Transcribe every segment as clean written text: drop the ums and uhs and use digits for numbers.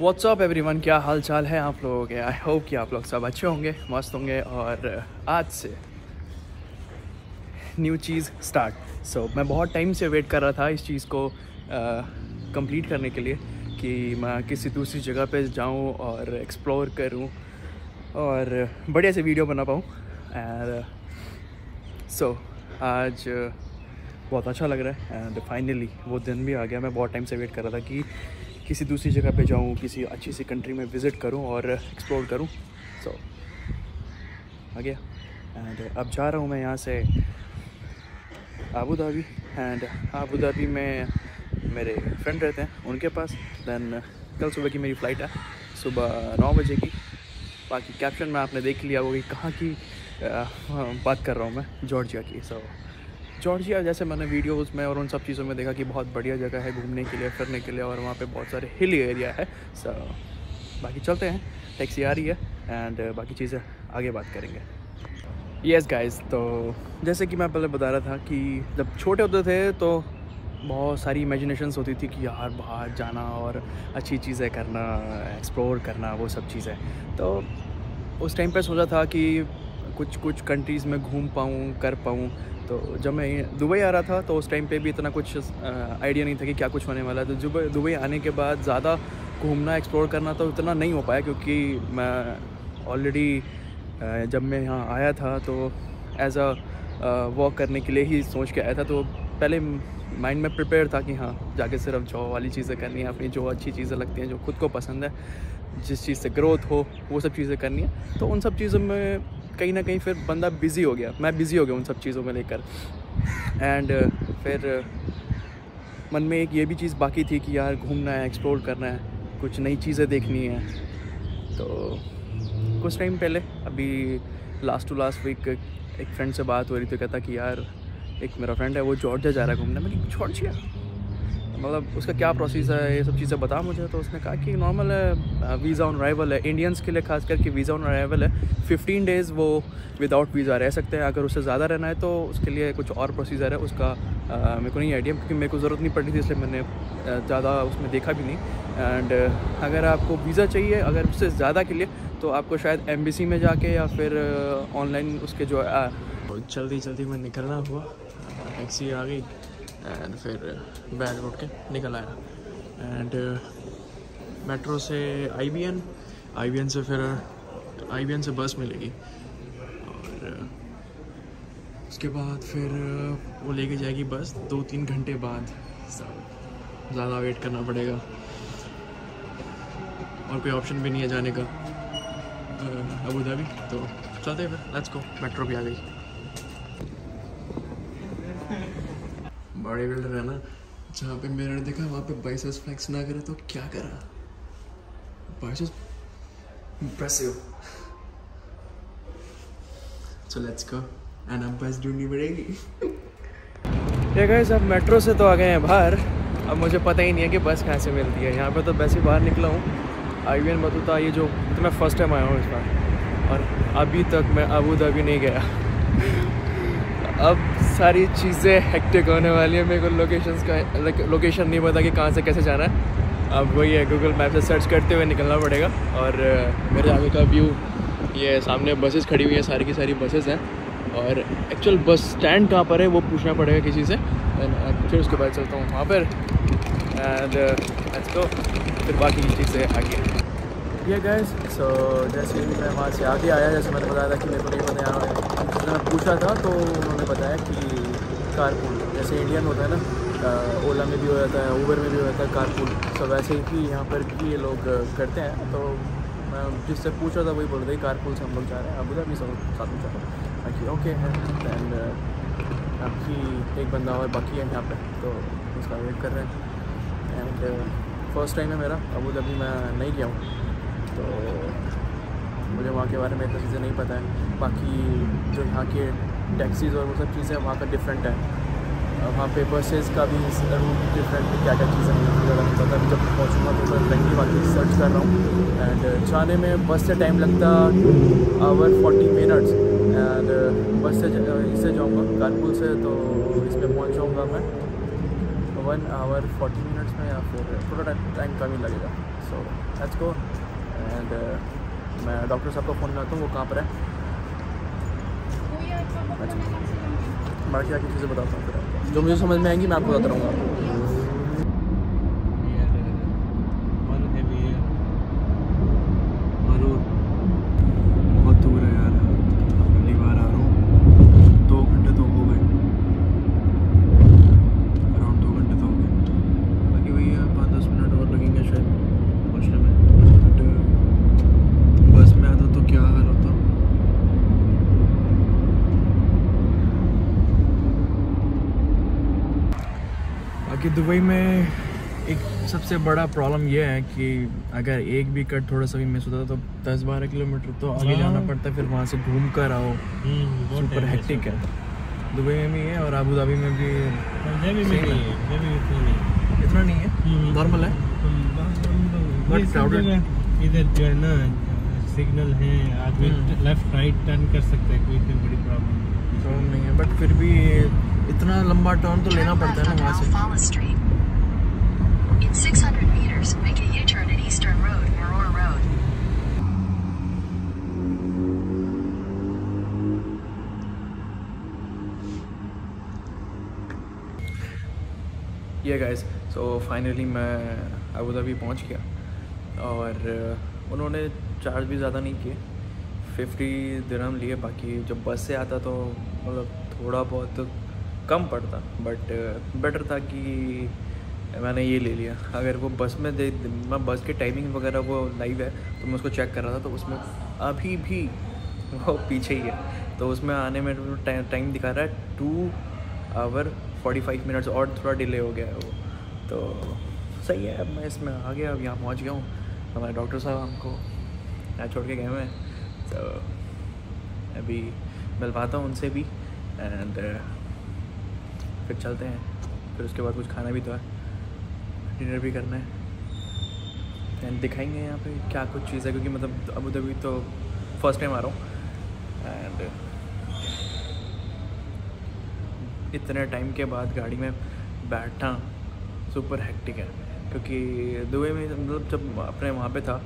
WhatsApp everyone, क्या हाल चाल है आप लोगों के। आई होप कि आप लोग सब अच्छे होंगे, मस्त होंगे। और आज से न्यू चीज़ स्टार्ट। मैं बहुत टाइम से वेट कर रहा था इस चीज़ को कंप्लीट करने के लिए कि मैं किसी दूसरी जगह पे जाऊं और एक्सप्लोर करूं और बढ़िया से वीडियो बना पाऊं। एंड आज बहुत अच्छा लग रहा है एंड फाइनली वो दिन भी आ गया। मैं बहुत टाइम से वेट कर रहा था कि किसी दूसरी जगह पे जाऊँ, किसी अच्छी सी कंट्री में विज़िट करूँ और एक्सप्लोर करूँ। आ गया एंड अब जा रहा हूँ मैं यहाँ से Abu Dhabi. And Abu Dhabi में मेरे फ्रेंड रहते हैं, उनके पास। दैन कल सुबह की मेरी फ़्लाइट है, सुबह 9 बजे की। बाकी कैप्शन में आपने देख लिया होगा कि कहाँ की बात कर रहा हूँ मैं, जॉर्जिया की। जॉर्जिया जैसे मैंने वीडियोस में और उन सब चीज़ों में देखा कि बहुत बढ़िया जगह है घूमने के लिए, फिरने के लिए, और वहाँ पे बहुत सारे हिली एरिया है। बाकी चलते हैं, टैक्सी आ रही है एंड बाकी चीज़ें आगे बात करेंगे। यस गाइस, तो जैसे कि मैं पहले बता रहा था कि जब छोटे होते थे तो बहुत सारी इमेजिनेशंस होती थी कि यार बाहर जाना और अच्छी चीज़ें करना, एक्सप्लोर करना, वो सब चीज़ें। तो उस टाइम पे सोचा था कि कुछ कंट्रीज़ में घूम पाऊँ, कर पाऊँ। तो जब मैं दुबई आ रहा था तो उस टाइम पे भी इतना कुछ आइडिया नहीं था कि क्या कुछ होने वाला है। तो दुबई आने के बाद ज़्यादा घूमना, एक्सप्लोर करना तो इतना नहीं हो पाया, क्योंकि मैं ऑलरेडी जब मैं यहाँ आया था तो एज अ वॉक करने के लिए ही सोच के आया था। तो पहले माइंड में प्रिपेयर था कि हाँ जाके सिर्फ जॉब वाली चीज़ें करनी है, अपनी जो अच्छी चीज़ें लगती हैं, जो खुद को पसंद है, जिस चीज़ से ग्रोथ हो, वो सब चीज़ें करनी है। तो उन सब चीज़ों में कहीं ना कहीं फिर बंदा बिज़ी हो गया, मैं बिज़ी हो गया उन सब चीज़ों में लेकर। एंड फिर मन में एक ये भी चीज़ बाकी थी कि यार घूमना है, एक्सप्लोर करना है, कुछ नई चीज़ें देखनी है। तो कुछ टाइम पहले, अभी लास्ट टू लास्ट वीक, एक फ्रेंड से बात हो रही थी। कहता कि यार एक मेरा फ्रेंड है, वो जॉर्जिया जा रहा है घूमने। मैं जॉर्जिया, मतलब उसका क्या प्रोसेस है, ये सब चीज़ें बता मुझे। तो उसने कहा कि नॉर्मल है, वीज़ा ऑन अराइवल है, इंडियंस के लिए खास करके वीज़ा ऑन अराइवल है। 15 डेज़ वो विदाउट वीज़ा रह सकते हैं। अगर उससे ज़्यादा रहना है तो उसके लिए कुछ और प्रोसीजर है, उसका मेरे को नहीं आइडिया, क्योंकि मेरे को ज़रूरत नहीं पड़ी थी, इसलिए मैंने ज़्यादा उसमें देखा भी नहीं। एंड अगर आपको वीज़ा चाहिए, अगर उससे ज़्यादा के लिए, तो आपको शायद एम्बेसी में जाके या फिर ऑनलाइन उसके जो जल्दी में निकलना हुआ। टैक्सी आ गई एंड फिर बैग उठ के निकल आया। एंड मेट्रो से IBN से फिर IBN से बस मिलेगी, और उसके बाद फिर वो लेके जाएगी बस 2-3 घंटे बाद। ज़्यादा वेट करना पड़ेगा और कोई ऑप्शन भी नहीं है जाने का अबू धाबी। तो चलते हैं फिर, लेट्स गो। मेट्रो भी आ गई। बॉडी बिल्डर है ना, जहाँ पे मिरर देखा वहाँ पे बाइसेप्स फ्लेक्स ना करे तो क्या करा, biceps impressive. So let's go. And अब बस ढूंढनी पड़ेगी। ये गाइस, अब मेट्रो से तो आ गए हैं बाहर। अब मुझे पता ही नहीं है कि बस कहाँ से मिलती है। यहाँ पे तो वैसे ही बाहर निकला हूँ। IBN बतूता, ये जो तो मैं फर्स्ट टाइम आया हूँ इस बार, और अभी तक मैं अबू धाबी नहीं गया। अब सारी चीज़ें हेक्टिक होने वाली है। मेरे को लोकेशन नहीं पता कि कहाँ से कैसे जाना है। अब वही है, गूगल मैप से सर्च करते हुए निकलना पड़ेगा। और मेरे आगे का व्यू, ये सामने बसेस खड़ी हुई हैं, सारी की सारी बसेस हैं। और एक्चुअल बस स्टैंड कहाँ पर है वो पूछना पड़ेगा किसी से, फिर उसके बाद चलता हूँ वहाँ पर। एंड लेट्स गो, फिर बाकी की चीज़ें आगे। ये गाइस, सो जैसे ही मैं वहाँ से आगे आया, जैसे मैंने बताया था कि मेरे को नहीं पता, यहाँ मैं पूछा था तो उन्होंने बताया कि कारपूल, जैसे इंडियन होता है ना, ओला में भी हो जाता है, ऊबर में भी हो जाता है कारपूल। सो वैसे ही यहाँ पर भी ये लोग करते हैं। तो मैं जिससे पूछ रहा था वही बोल रहे कारपूल से हम लोग जा रहे हैं अबू धाबी, सब साथ में जा रहे हैं। बाकी ओके है। एंड बाकी एक बंदा और बाकी है यहाँ पर, तो उसका वेट कर रहे हैं। एंड फर्स्ट टाइम है मेरा अबू धाबी, मैं नहीं गया हूँ, तो मुझे वहाँ के बारे में इतनी चीज़ें नहीं पता है। बाकी जो यहाँ के टैक्सीज़ और वो सब चीज़ें वहाँ का डिफरेंट है। वहाँ पे बसेस का भी रूट डिफरेंट है, क्या क्या चीज़ें मुझे ज़्यादा नहीं पता। जब पहुँचूँगा तो मैं फ्रेंडली बाकी सर्च कर रहा हूँ। एंड जाने में बस से टाइम लगता 40 मिनट्स। एंड बस से इससे जाऊँगा कारपूल से, तो इसमें पहुँच जाऊँगा मैं। 1 आवर 40 मिनट्स में, या फिर थोड़ा टाइम कम ही लगेगा। So let's go. एंड मैं डॉक्टर साहब को फ़ोन लगाता हूँ, वो कहाँ पर है। बाकी आगे चीज़ें बताता हूँ फिर, जो मुझे समझ में आएंगी मैं आपको बताता रहूँगा। बहुत दूर है यार, पहली बार आ रहा हूँ। 2 घंटे तो हो गए, अराउंड 2 घंटे तो हो गए। बाकी वही है, 5-10 मिनट और लगेंगे शायद पहुँचने में। बट बस में आता तो क्या हाल होता। बाकी दुबई में एक सबसे बड़ा प्रॉब्लम यह है कि अगर एक भी कट थोड़ा सा भी मिस होता तो 10-12 किलोमीटर तो आगे जाना पड़ता है, फिर वहाँ से घूम कर आओ। सुपर हेक्टिक है दुबई में भी है, और अबू धाबी में भी इतना नहीं है, नॉर्मल है। बट क्राउडेड इधर जो है ना सिग्नल है, आदमी लेफ्ट राइट टर्न कर सकता है, कोई इतनी बड़ी प्रॉब्लम नहीं है। बट फिर भी इतना लंबा टर्न तो लेना पड़ता है ना वहाँ से। In 600 meters, make a U-turn at Eastern Road, Aurora Road. ये गाइस, सो फाइनली मैं अबू धाबी पहुँच गया, और उन्होंने चार्ज भी ज़्यादा नहीं किए, 50 दिरहम लिए। बाकी जब बस से आता तो मतलब थोड़ा बहुत कम पड़ता, बट बेटर था कि मैंने ये ले लिया। अगर वो बस में मैं बस के टाइमिंग वगैरह वो लाइव है तो मैं उसको चेक कर रहा था, तो उसमें अभी भी वो पीछे ही है। तो उसमें आने में टाइम दिखा रहा है 2 आवर 45 मिनट्स, और थोड़ा डिले हो गया है वो। तो सही है, अब मैं इसमें आ गया, अब यहाँ पहुँच गया हूँ। हमारे डॉक्टर साहब हमको यहाँ छोड़ के गए हुए हैं, तो अभी मिलवाता हूँ उनसे भी, एंड फिर चलते हैं। फिर उसके बाद कुछ खाना भी तो है, डिनर भी करना है, एंड दिखाएंगे यहाँ पे क्या कुछ चीज़ है, क्योंकि मतलब अबू धाबी तो फर्स्ट टाइम आ रहा हूँ, एंड इतने टाइम के बाद गाड़ी में बैठना सुपर हेक्टिक है। क्योंकि दुबई में मतलब जब अपने वहाँ पे था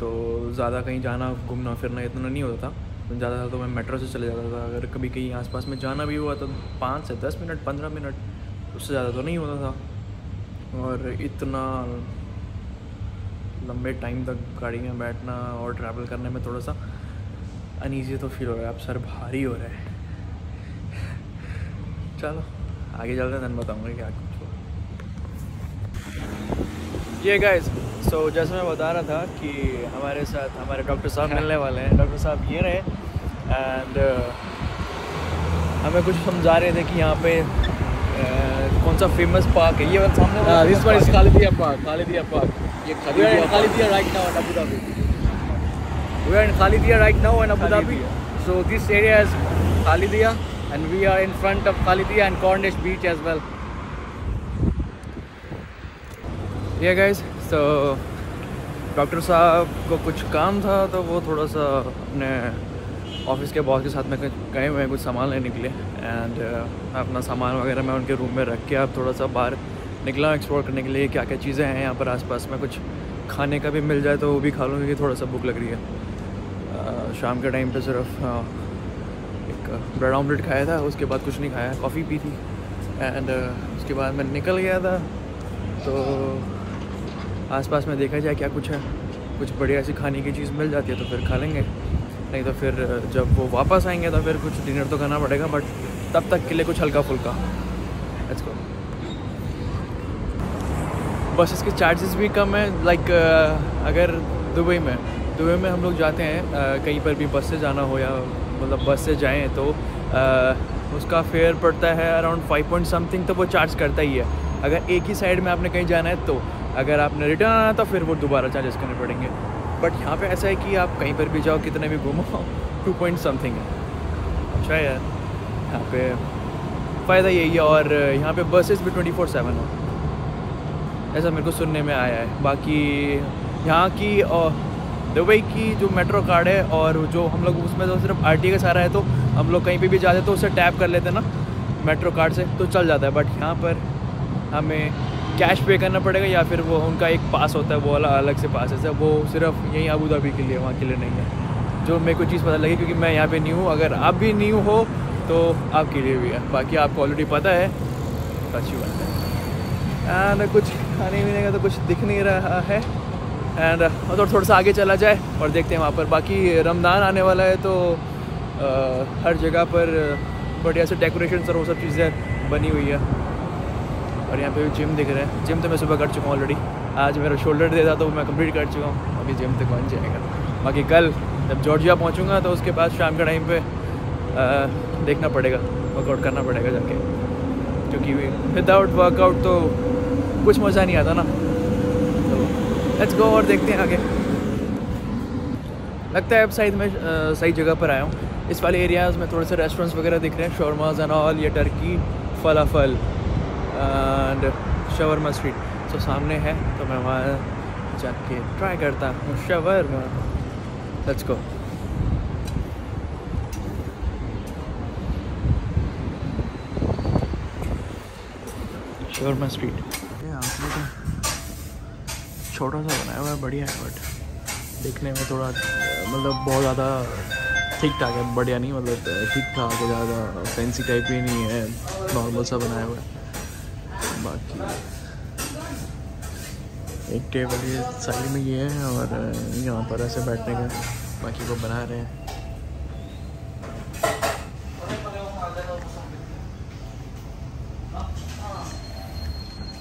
तो ज़्यादा कहीं जाना घूमना फिरना इतना नहीं होता था, ज़्यादा तो मैं मेट्रो से चले जाता था। अगर कभी कहीं आसपास में जाना भी हुआ तो 5 से 10 मिनट 15 मिनट, उससे ज़्यादा तो नहीं होता था। और इतना लंबे टाइम तक गाड़ी में बैठना और ट्रैवल करने में थोड़ा सा अनईजी तो फील हो रहा है, अब सर भारी हो रहा है। चलो आगे चलते हैं, then बताऊँगा क्या कुछ हो। ये गाइस, सो जैसे मैं बता रहा था कि हमारे साथ हमारे डॉक्टर साहब मिलने वाले हैं। डॉक्टर साहब ये रहे, एंड हमें कुछ समझा रहे थे कि यहाँ पे कौन सा फेमस पार्क है। ये वाला सामने वाला this one is Khalidiya park. Khalidiya park, ये Khalidiya right now in Abu Dhabi. We are in Khalidiya right now in Abu Dhabi. So this area is Khalidiya, and we are in front of Khalidia and Cornish Beach as well. Yeah guys, so doctor साहब को कुछ काम था तो वो थोड़ा सा अपने ऑफिस के बॉस के साथ में गए हुए हैं कुछ सामान लेने के लिए, एंड अपना सामान वगैरह मैं उनके रूम में रख के अब थोड़ा सा बाहर निकला एक्सप्लोर करने के लिए क्या क्या चीज़ें हैं यहाँ पर आसपास में। कुछ खाने का भी मिल जाए तो वो भी खा लूँ, क्योंकि थोड़ा सा भूख लग रही है। शाम के टाइम पे सिर्फ ब्रेड ऑमलेट खाया था, उसके बाद कुछ नहीं खाया, कॉफ़ी पी थी, एंड उसके बाद मैं निकल गया था। तो आसपास में देखा जाए क्या कुछ है, कुछ बढ़िया सी खाने की चीज़ मिल जाती है तो फिर खा लेंगे, नहीं तो फिर जब वो वापस आएंगे तो फिर कुछ डिनर तो करना पड़ेगा, बट तब तक के लिए कुछ हल्का फुल्का। Let's go. बस इसके चार्जेस भी कम है, लाइक अगर दुबई में हम लोग जाते हैं कहीं पर भी बस से जाना हो या मतलब बस से जाएं तो उसका फेयर पड़ता है अराउंड 5 पॉइंट समथिंग, तो वो चार्ज करता ही है। अगर एक ही साइड में आपने कहीं जाना है तो, अगर आपने रिटर्न आना तो फिर वो दोबारा चार्जेस करने पड़ेंगे। बट यहाँ पे ऐसा है कि आप कहीं पर भी जाओ, कितने भी घूमो, 2 पॉइंट समथिंग है। अच्छा है यार, यहाँ पे फ़ायदा यही है। और यहाँ पे बसेस भी 24/7 है, ऐसा मेरे को सुनने में आया है। बाकी यहाँ की दुबई की जो मेट्रो कार्ड है और जो हम लोग उसमें तो सिर्फ RTA का सारा है, तो हम लोग कहीं पे भी जाते तो उसे टैप कर लेते हैं ना मेट्रो कार्ड से, तो चल जाता है। बट यहाँ पर हमें कैश पे करना पड़ेगा या फिर वो उनका एक पास होता है, वो वाला अलग से पास है, वो सिर्फ यहीं अबू धाबी के लिए, वहाँ के लिए नहीं है। जो मेरे को चीज़ पता लगी क्योंकि मैं यहाँ पे न्यू हूँ, अगर आप भी न्यू हो तो आपके लिए भी है, बाकी आपको ऑलरेडी पता है, अच्छी बात है। एंड कुछ खाने पीने का तो कुछ दिख नहीं रहा है एंड थोड़ा सा आगे चला जाए और देखते हैं वहाँ पर। बाकी रमज़ान आने वाला है तो हर जगह पर बढ़िया से डेकोरेशन और वो सब चीज़ें बनी हुई है। और यहाँ पे भी जिम दिख रहा है, जिम तो मैं सुबह कर चुका हूँ ऑलरेडी, आज मेरा शोल्डर डे था तो मैं कंप्लीट कर चुका हूँ, अभी जिम तक पहुँच जाएगा। बाकी कल जब जॉर्जिया पहुँचूँगा तो उसके बाद शाम के टाइम पे देखना पड़ेगा, वर्कआउट करना पड़ेगा जाके, क्योंकि विदाउट वर्कआउट तो कुछ मज़ा नहीं आता ना। तो लेट्स गो और देखते हैं आगे। लगता है अब शायद मैं सही जगह पर आया हूँ। इस वाले एरियाज़ में थोड़े से रेस्टोरेंट्स वगैरह दिख रहे हैं, शॉर्माज एंड ऑल, ये Turkey, falafel and shawarma street. तो सामने है तो मैं वहाँ जाके ट्राई करता हूँ shawarma. Let's go. Shawarma street छोटा सा बनाया हुआ है, बढ़िया है, बट देखने में थोड़ा मतलब बहुत ज़्यादा ठीक ठाक है, बढ़िया नहीं, मतलब ठीक ठाक है, ज़्यादा फैंसी टाइप भी नहीं है, नॉर्मल सा बनाया हुआ है। बाकी एक टेबल ये साइड में ये है और यहाँ पर ऐसे बैठने का बाकी वो बना रहे हैं।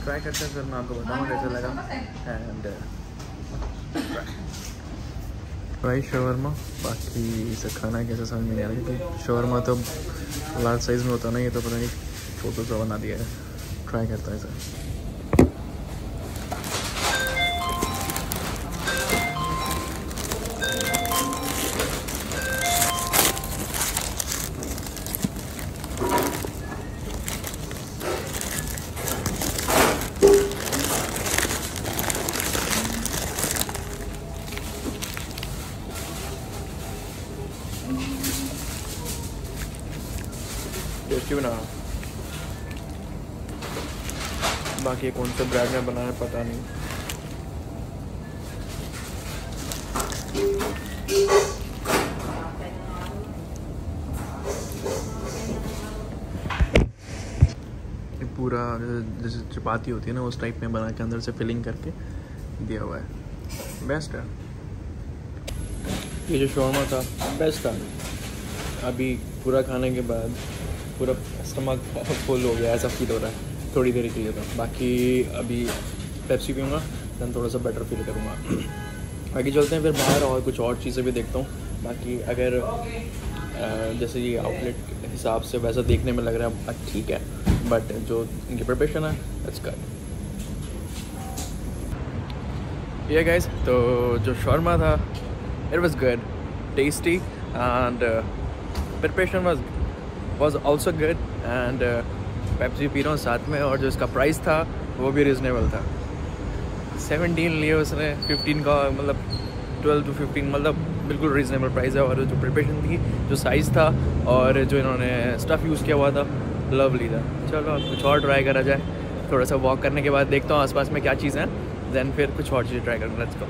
ट्राई करते हैं, फिर मैं आपको बताऊँगा कैसा लगा। एंड फ्राई शवरमा, बाकी इसे खाना कैसे समझ में नहीं आ रहा क्योंकि शवरमा तो लार्ज साइज़ में होता नहीं, ये तो पता नहीं छोटा सा बना दिया है। ट्राई करता है इसे। टेस्टी बना, बाकी कौन से ब्रांड में बना है पता नहीं। ये पूरा जैसे चपाती होती है ना उस टाइप में बना के अंदर से फिलिंग करके दिया हुआ है, बेस्ट है। ये जो शॉर्मा था बेस्ट था। अभी पूरा खाने के बाद पूरा स्टमक फुल हो गया, ऐसा फील हो रहा है थोड़ी देर के लिए तो। बाकी अभी पेप्सी पीऊँगा, दैन थोड़ा सा बेटर फील करूँगा। बाकी चलते हैं फिर बाहर और कुछ और चीज़ें भी देखता हूँ। बाकी अगर जैसे ये आउटलेट के हिसाब से वैसा देखने में लग रहा है ठीक है, बट जो इनकी प्रिपरेशन है दैट्स गुड। ये गाइस, तो जो शॉर्मा था it was good, tasty and preparation was also good and Pepsi P रहा हूँ साथ में, और जो इसका प्राइस था वो भी रिजनेबल था। 17 लिए उसने, 15 का मतलब 12 to 15 मतलब बिल्कुल रिजनेबल प्राइस है। और जो प्रिपरेशन थी, जो साइज़ था और जो इन्होंने स्टफ़ यूज़ किया हुआ था, लवली था। चलो अब कुछ और ट्राई करा जाए। थोड़ा सा वॉक करने के बाद देखता हूँ आसपास में क्या चीज़ है, दैन फिर कुछ और चीज़ें ट्राई करूँगा। Let's go.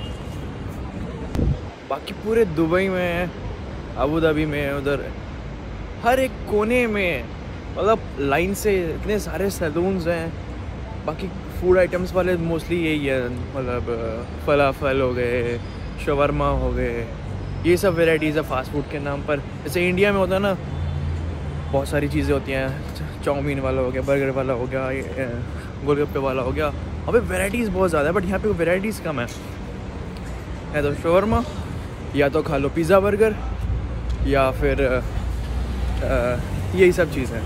बाकी पूरे दुबई में, अबू धाबी में, उधर हर एक कोने में मतलब लाइन से इतने सारे सैलून्स हैं। बाकी फूड आइटम्स वाले मोस्टली यही है, मतलब फलाफल हो गए, शवरमा हो गए, ये सब वेराइटीज़ है फास्ट फूड के नाम पर। जैसे इंडिया में होता है ना, बहुत सारी चीज़ें होती हैं, चाउमीन वाला हो गया, बर्गर वाला हो गया, गोलगप्पे वाला हो गया, वहाँ पे वेराइटीज़ बहुत ज़्यादा है, बट यहाँ पे वेराइटीज़ कम है तो शवरमा या तो खा लो पिज़्ज़ा बर्गर या फिर यही सब चीज़ है।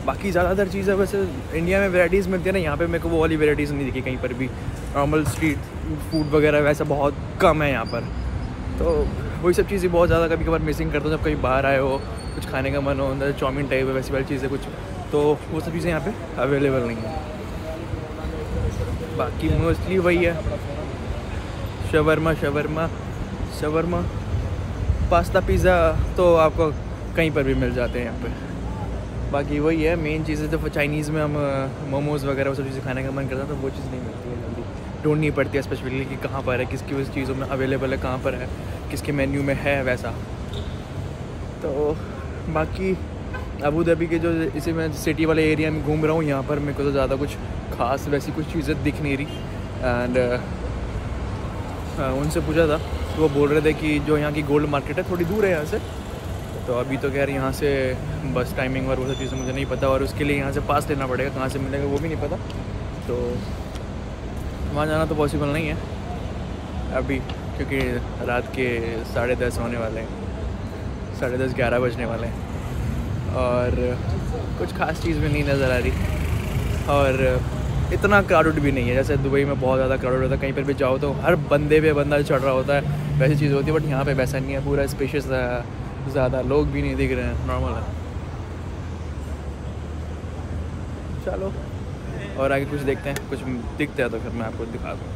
बाकी ज़्यादातर चीज़ें वैसे इंडिया में वेराइटीज़ मिलती है ना, यहाँ पे मेरे को वो वाली वेराइटीज़ नहीं दिखी कहीं पर भी। नॉर्मल स्ट्रीट फूड वगैरह वैसा बहुत कम है यहाँ पर, तो वही सब चीज़ें बहुत ज़्यादा कभी कभार मिसिंग करता हूँ। जब कहीं बाहर आए हो, कुछ खाने का मन हो, अंदर चाउमीन टाइप है वैसी वाली चीज़ें कुछ, तो वो सब चीज़ें यहाँ पे अवेलेबल नहीं है। बाकी मोस्टली वही है, शवरमा, पास्ता, पिज़्ज़ा तो आपको कहीं पर भी मिल जाते हैं यहाँ पे। बाकी वही है मेन चीज़ें। तो चाइनीज़ में हम मोमोज़ वगैरह वो सब चीज़ें खाने का मन करता है तो वो चीज़ नहीं मिलती है जल्दी, ढूंढनी पड़ती है स्पेशली कि कहाँ पर है, किसकी उस चीज़ों में अवेलेबल है, कहाँ पर है, किसके मेन्यू में है वैसा। तो बाकी अबू धाबी के जो इसी मैं सिटी वाले एरिया में घूम रहा हूँ, यहाँ पर मेरे को तो ज़्यादा कुछ खास वैसी कुछ चीज़ें दिख नहीं रही। एंड उनसे पूछा था तो वो बोल रहे थे कि जो यहाँ की गोल्ड मार्केट है थोड़ी दूर है यहाँ से। तो अभी तो खैर यहाँ से बस टाइमिंग और वो सब चीज़ें मुझे नहीं पता, और उसके लिए यहाँ से पास लेना पड़ेगा, कहाँ से मिलेगा वो भी नहीं पता। तो वहाँ जाना तो पॉसिबल नहीं है अभी, क्योंकि रात के 10:30 होने वाले हैं, 10:30 11 बजने वाले हैं, और कुछ खास चीज़ भी नहीं नज़र आ रही। और इतना क्राउडेड भी नहीं है, जैसे दुबई में बहुत ज़्यादा क्राउडेड होता है, कहीं पर भी जाओ तो हर बंदे पे बंदा चढ़ रहा होता है, वैसी चीज़ होती है। बट यहाँ पे वैसा नहीं है, पूरा स्पेशियस है, ज़्यादा लोग भी नहीं दिख रहे हैं, नॉर्मल है। चलो और आगे कुछ देखते हैं, कुछ दिखता है तो फिर मैं आपको दिखा दूँ।